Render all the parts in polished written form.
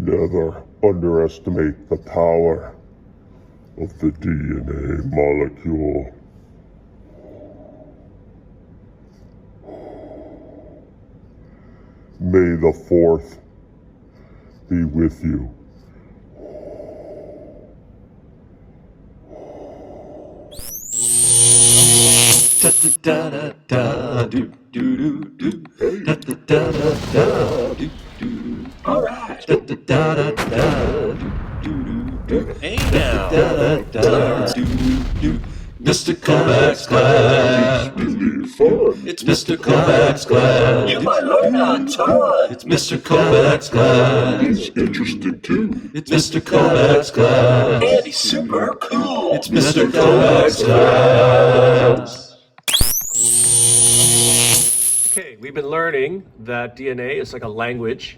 Never underestimate the power of the DNA molecule. May the 4th be with you. All right. Hey now. Mr. Kovacs class. It's Mr. Kovacs class. You might learn a ton. It's Mr. Kovacs class. He's interested too. It's Mr. Kovacs class. And he's super cool. It's Mr. Kovacs class. Okay, we've been learning that DNA is like a language,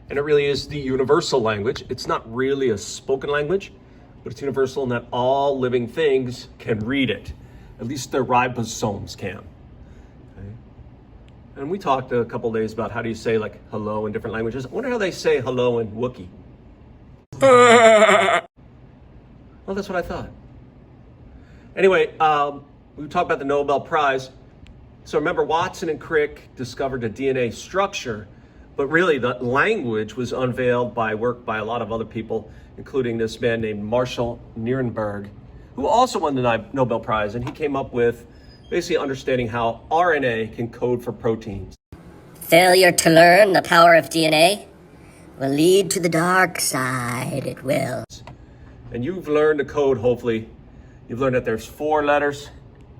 and it really is the universal language. It's not really a spoken language, but it's universal in that all living things can read it. At least their ribosomes can. Okay? And we talked a couple days about how do you say like hello in different languages. I wonder how they say hello in Wookiee. Well, that's what I thought. Anyway, we talked about the Nobel Prize. So remember, Watson and Crick discovered the DNA structure, but really the language was unveiled by work by a lot of other people, including this man named Marshall Nirenberg, who also won the Nobel Prize, and he came up with basically understanding how RNA can code for proteins. Failure to learn the power of DNA will lead to the dark side, it will. And you've learned the code, hopefully. You've learned that there's 4 letters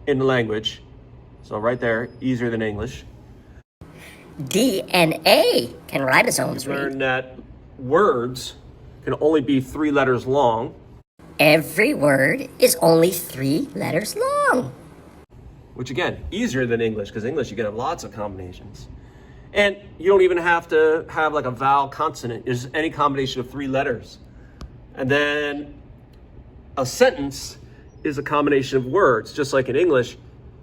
in the language. So right there, easier than English. DNA can ribosomes read. Learn that words can only be 3 letters long. Every word is only 3 letters long. Which again, easier than English, because English you can have lots of combinations. And you don't even have to have like a vowel consonant. It's any combination of 3 letters. And then a sentence is a combination of words, just like in English.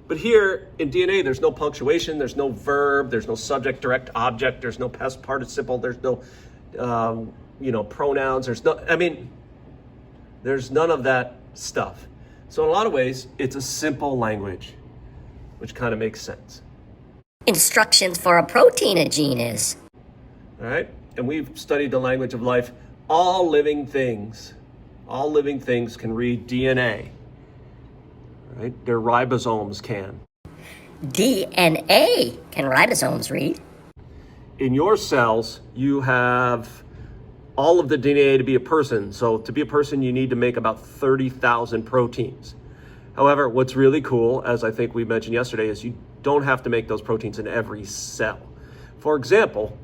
But here in DNA, there's no punctuation, there's no verb, there's no subject, direct, object, there's no past participle, there's no, pronouns, there's none of that stuff. So in a lot of ways, it's a simple language, which kind of makes sense. Instructions for a protein a gene is. All right, and we've studied the language of life. All living things can read DNA. Right? Their ribosomes can. DNA can ribosomes read. In your cells, you have all of the DNA to be a person. So to be a person, you need to make about 30,000 proteins. However, what's really cool, as I think we mentioned yesterday, is you don't have to make those proteins in every cell. For example,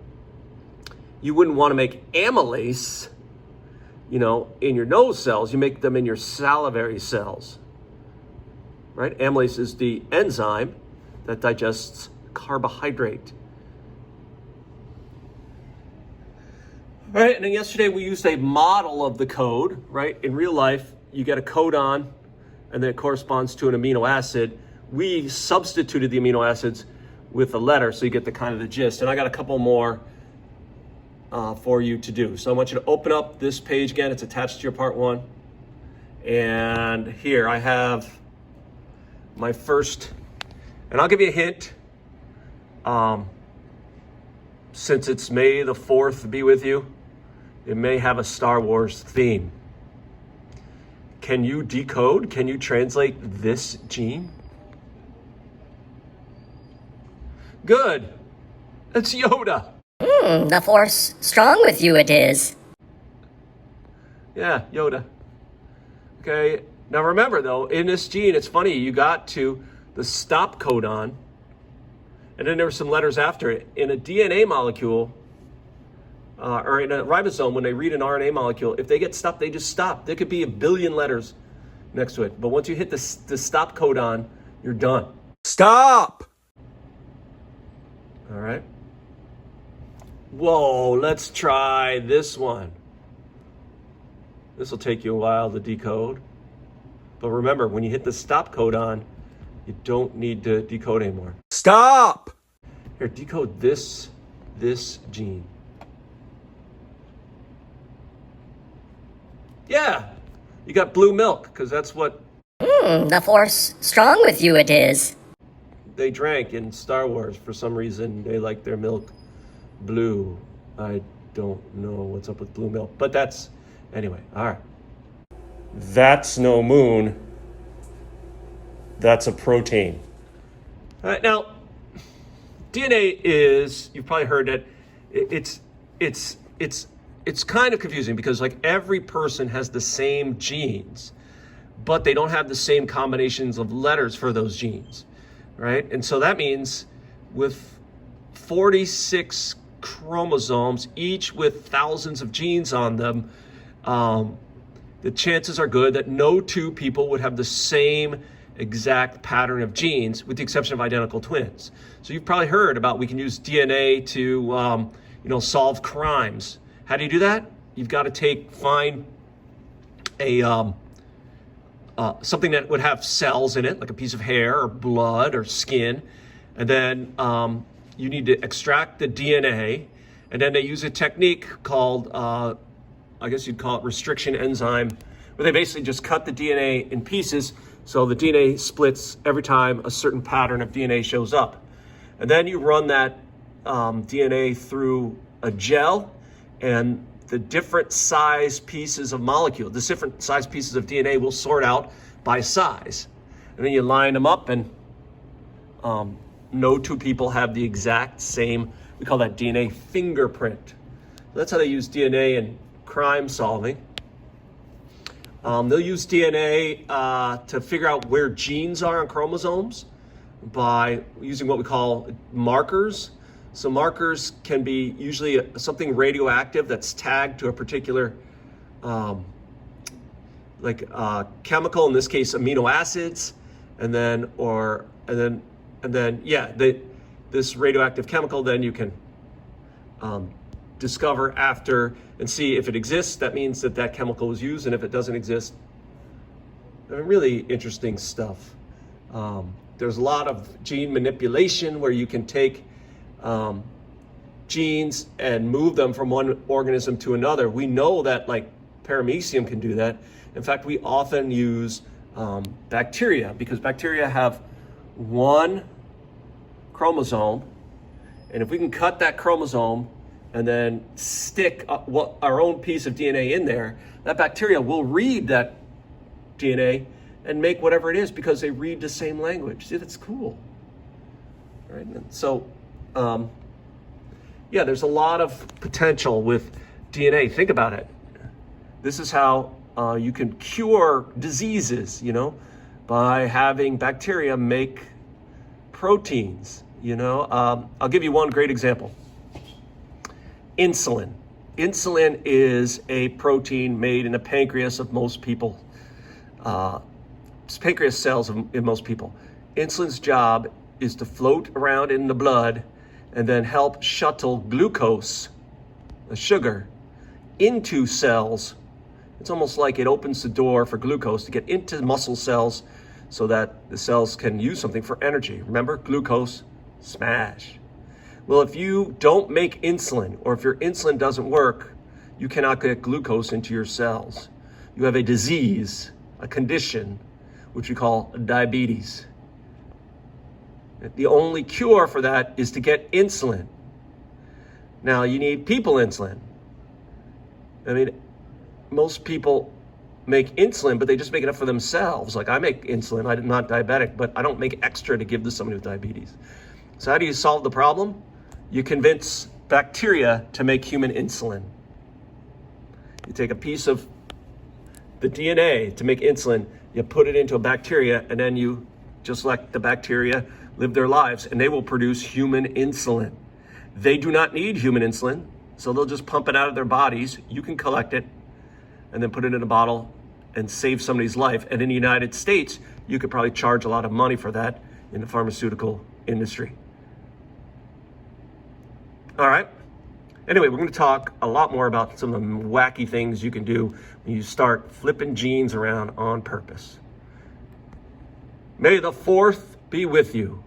you wouldn't want to make amylase, in your nose cells. You make them in your salivary cells. Right? Amylase is the enzyme that digests carbohydrate. Right, and then yesterday we used a model of the code, right? In real life, you get a codon, and then it corresponds to an amino acid. We substituted the amino acids with a letter, so you get the kind of the gist. And I got a couple more for you to do. So I want you to open up this page again. It's attached to your part 1. And here I have my first, and I'll give you a hint. Since it's May the 4th be with you, it may have a Star Wars theme. Can you decode? Can you translate this gene? Good. It's Yoda. The Force strong with you it is. Yeah, Yoda. Okay. Now remember though, in this gene, it's funny, you got to the stop codon, and then there were some letters after it. In a DNA molecule, or in a ribosome, when they read an RNA molecule, if they get stopped, they just stop. There could be 1 billion letters next to it. But once you hit the stop codon, you're done. Stop! All right. Whoa, let's try this one. This will take you a while to decode. But remember, when you hit the stop codon, you don't need to decode anymore. Stop! Here, decode this gene. Yeah, you got blue milk, because that's what The Force strong with you it is. they drank in Star Wars. For some reason, they like their milk blue. I don't know what's up with blue milk, but that's, anyway, all right. That's no moon. That's a protein. All right, now, DNA is, you've probably heard it, it's kind of confusing because like every person has the same genes, but they don't have the same combinations of letters for those genes, right? And so that means with 46 chromosomes, each with thousands of genes on them, the chances are good that no two people would have the same exact pattern of genes, with the exception of identical twins. So you've probably heard about we can use DNA to, solve crimes. How do you do that? You've got to find a something that would have cells in it, like a piece of hair or blood or skin, and then you need to extract the DNA, and then they use a technique called, I guess you'd call it restriction enzyme, where they basically just cut the DNA in pieces so the DNA splits every time a certain pattern of DNA shows up. And then you run that DNA through a gel, and the different size pieces of molecule, the different size pieces of DNA will sort out by size. And then you line them up, and no two people have the exact same, we call that DNA fingerprint. That's how they use DNA in crime solving. They'll use DNA to figure out where genes are on chromosomes by using what we call markers. So markers can be usually something radioactive that's tagged to a particular chemical, in this case amino acids, this radioactive chemical then you can discover after and see if it exists. That means that chemical was used, and if it doesn't exist, really interesting stuff. There's a lot of gene manipulation where you can take genes and move them from one organism to another. We know that like paramecium can do that. In fact, we often use bacteria, because bacteria have one chromosome, and if we can cut that chromosome and then stick our own piece of DNA in there, that bacteria will read that DNA and make whatever it is, because they read the same language. See, that's cool. Right? And so, there's a lot of potential with DNA. Think about it. This is how you can cure diseases, by having bacteria make proteins, I'll give you one great example. Insulin. Insulin is a protein made in the pancreas of most people. Pancreas cells in most people. Insulin's job is to float around in the blood and then help shuttle glucose, the sugar, into cells. It's almost like it opens the door for glucose to get into muscle cells so that the cells can use something for energy. Remember, glucose, smash. Well, if you don't make insulin, or if your insulin doesn't work, you cannot get glucose into your cells. You have a disease, a condition, which we call diabetes. The only cure for that is to get insulin. Now, you need people insulin. Most people make insulin, but they just make enough for themselves. Like I make insulin, I'm not diabetic, but I don't make extra to give to somebody with diabetes. So how do you solve the problem? You convince bacteria to make human insulin. You take a piece of the DNA to make insulin, you put it into a bacteria, and then you just let the bacteria live their lives, and they will produce human insulin. They do not need human insulin, so they'll just pump it out of their bodies. You can collect it and then put it in a bottle and save somebody's life. And in the United States, you could probably charge a lot of money for that in the pharmaceutical industry. All right. Anyway, we're going to talk a lot more about some of the wacky things you can do when you start flipping genes around on purpose. May the 4th be with you.